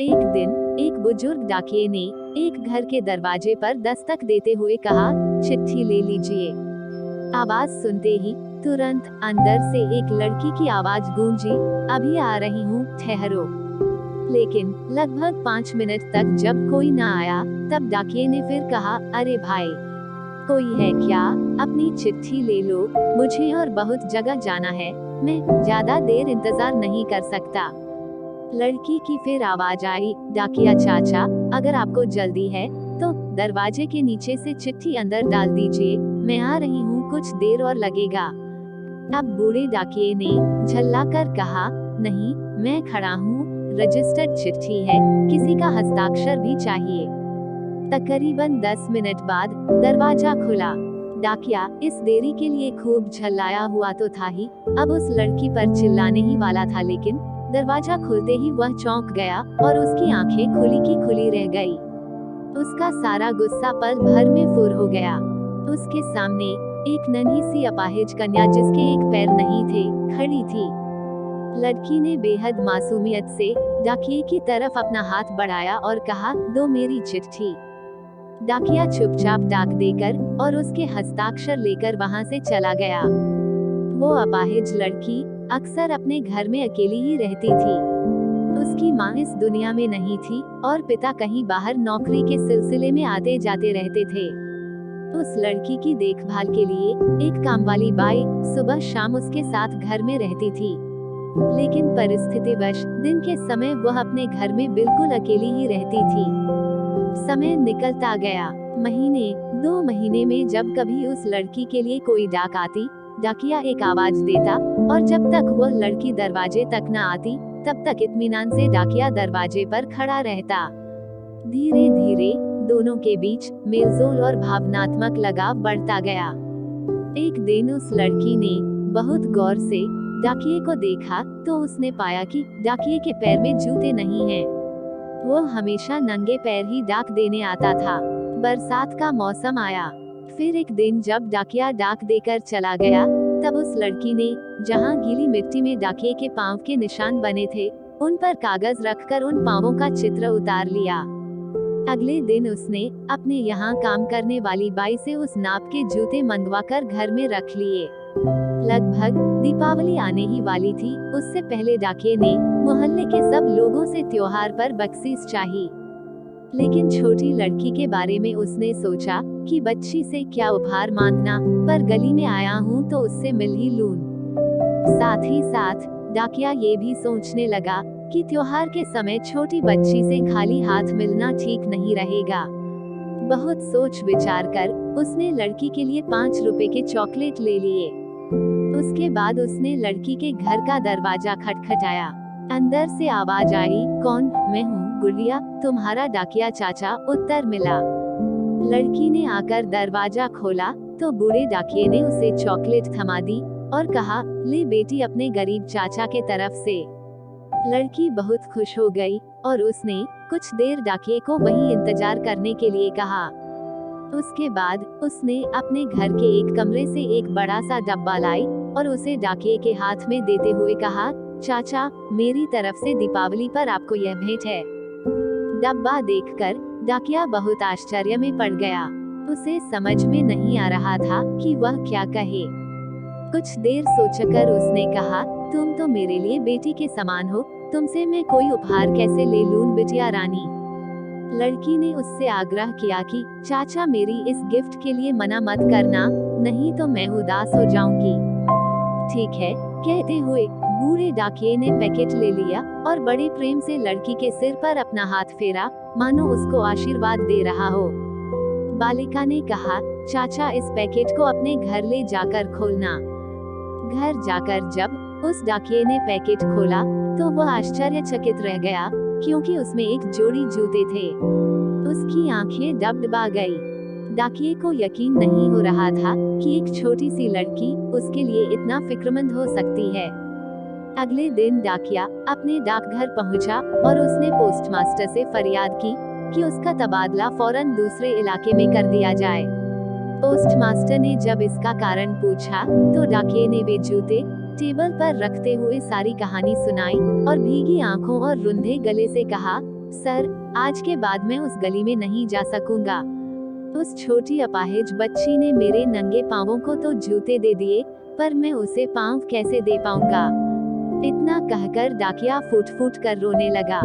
एक दिन एक बुजुर्ग डाकिये ने एक घर के दरवाजे पर दस्तक देते हुए कहा, चिट्ठी ले लीजिए। आवाज सुनते ही तुरंत अंदर से एक लड़की की आवाज गूंजी, अभी आ रही हूँ, ठहरो। लेकिन लगभग 5 मिनट तक जब कोई न आया, तब डाकिये ने फिर कहा, अरे भाई, कोई है क्या? अपनी चिट्ठी ले लो, मुझे और बहुत जगह जाना है, मैं ज्यादा देर इंतजार नहीं कर सकता। लड़की की फिर आवाज आई, डाकिया चाचा, अगर आपको जल्दी है तो दरवाजे के नीचे से चिट्ठी अंदर डाल दीजिए, मैं आ रही हूँ, कुछ देर और लगेगा। अब बूढ़े डाकिये ने झल्ला कर कहा, नहीं, मैं खड़ा हूँ, रजिस्टर्ड चिट्ठी है, किसी का हस्ताक्षर भी चाहिए। तकरीबन 10 मिनट बाद दरवाजा खुला। डाकिया इस देरी के लिए खूब झल्लाया हुआ तो था ही, अब उस लड़की पर चिल्लाने ही वाला था, लेकिन दरवाजा खुलते ही वह चौंक गया और उसकी आंखें खुली की खुली रह गई। उसका सारा गुस्सा पल भर में फुर हो गया। उसके सामने एक नन्ही सी अपाहिज कन्या, जिसके एक पैर नहीं थे, खड़ी थी। लड़की ने बेहद मासूमियत से डाकिये की तरफ अपना हाथ बढ़ाया और कहा, दो मेरी चिट्ठी। डाकिया चुपचाप डाक देकर और उसके हस्ताक्षर लेकर वहां से चला गया। वो अपाहिज लड़की अक्सर अपने घर में अकेली ही रहती थी। उसकी माँ इस दुनिया में नहीं थी और पिता कहीं बाहर नौकरी के सिलसिले में आते जाते रहते थे। उस लड़की की देखभाल के लिए एक कामवाली बाई सुबह शाम उसके साथ घर में रहती थी। लेकिन परिस्थितिवश दिन के समय वह अपने घर में बिल्कुल अकेली ही रहती थी। समय निकलता गया। महीने 2 महीने में जब कभी उस लड़की के लिए कोई डाक आती, डाकिया एक आवाज देता और जब तक वह लड़की दरवाजे तक न आती, तब तक इत्मीनान से डाकिया दरवाजे पर खड़ा रहता। धीरे धीरे दोनों के बीच मेलजोल और भावनात्मक लगाव बढ़ता गया। एक दिन उस लड़की ने बहुत गौर से डाकिये को देखा तो उसने पाया कि डाकिये के पैर में जूते नहीं हैं। वो हमेशा नंगे पैर ही डाक देने आता था। बरसात का मौसम आया। फिर एक दिन जब डाकिया डाक देकर चला गया, तब उस लड़की ने जहां गीली मिट्टी में डाकिये के पांव के निशान बने थे, उन पर कागज रखकर उन पांवों का चित्र उतार लिया। अगले दिन उसने अपने यहाँ काम करने वाली बाई से उस नाप के जूते मंगवाकर घर में रख लिए। लगभग दीपावली आने ही वाली थी। उससे पहले डाकिये ने मोहल्ले के सब लोगों से त्योहार पर बख्शीश चाही। लेकिन छोटी लड़की के बारे में उसने सोचा कि बच्ची से क्या उपहार मांगना, पर गली में आया हूँ तो उससे मिल ही लूं। साथ ही साथ डाकिया ये भी सोचने लगा कि त्योहार के समय छोटी बच्ची से खाली हाथ मिलना ठीक नहीं रहेगा। बहुत सोच विचार कर उसने लड़की के लिए 5 रुपए के चॉकलेट ले लिए। उसके बाद उसने लड़की के घर का दरवाजा खटखटाया। अंदर से आवाज आई, कौन? मैं हूँ गुड़िया, तुम्हारा डाकिया चाचा, उत्तर मिला। लड़की ने आकर दरवाजा खोला तो बूढ़े डाकिये ने उसे चॉकलेट थमा दी और कहा, ले बेटी, अपने गरीब चाचा के तरफ से। लड़की बहुत खुश हो गई और उसने कुछ देर डाकिये को वहीं इंतजार करने के लिए कहा। उसके बाद उसने अपने घर के एक कमरे से एक बड़ा सा डब्बा लाई और उसे डाकिये के हाथ में देते हुए कहा, चाचा, मेरी तरफ से दीपावली पर आपको यह भेंट है। डब्बा देखकर डाकिया बहुत आश्चर्य में पड़ गया। उसे समझ में नहीं आ रहा था कि वह क्या कहे। कुछ देर सोचकर उसने कहा, तुम तो मेरे लिए बेटी के समान हो, तुमसे मैं कोई उपहार कैसे ले लूं बिटिया रानी। लड़की ने उससे आग्रह किया कि चाचा, मेरी इस गिफ्ट के लिए मना मत करना, नहीं तो मैं उदास हो जाऊंगी। ठीक है, कहते हुए बूढ़े डाकिये ने पैकेट ले लिया और बड़े प्रेम से लड़की के सिर पर अपना हाथ फेरा, मानो उसको आशीर्वाद दे रहा हो। बालिका ने कहा, चाचा, इस पैकेट को अपने घर ले जाकर खोलना। घर जाकर जब उस डाकिये ने पैकेट खोला तो वह आश्चर्यचकित रह गया, क्योंकि उसमें एक जोड़ी जूते थे। उसकी आंखें डबडबा गई। डाकिये को यकीन नहीं हो रहा था कि एक छोटी सी लड़की उसके लिए इतना फिक्रमंद हो सकती है। अगले दिन डाकिया अपने डाकघर पहुंचा और उसने पोस्टमास्टर से फरियाद की कि उसका तबादला फौरन दूसरे इलाके में कर दिया जाए। पोस्टमास्टर ने जब इसका कारण पूछा तो डाकिये ने वे जूते टेबल पर रखते हुए सारी कहानी सुनाई और भीगी आंखों और रुंधे गले से कहा, सर, आज के बाद मैं उस गली में नहीं जा सकूंगा। उस छोटी अपाहिज बच्ची ने मेरे नंगे पांवों को तो जूते दे दिए, पर मैं उसे पांव कैसे दे पाऊंगा। इतना कहकर डाकिया फूट फूट कर रोने लगा।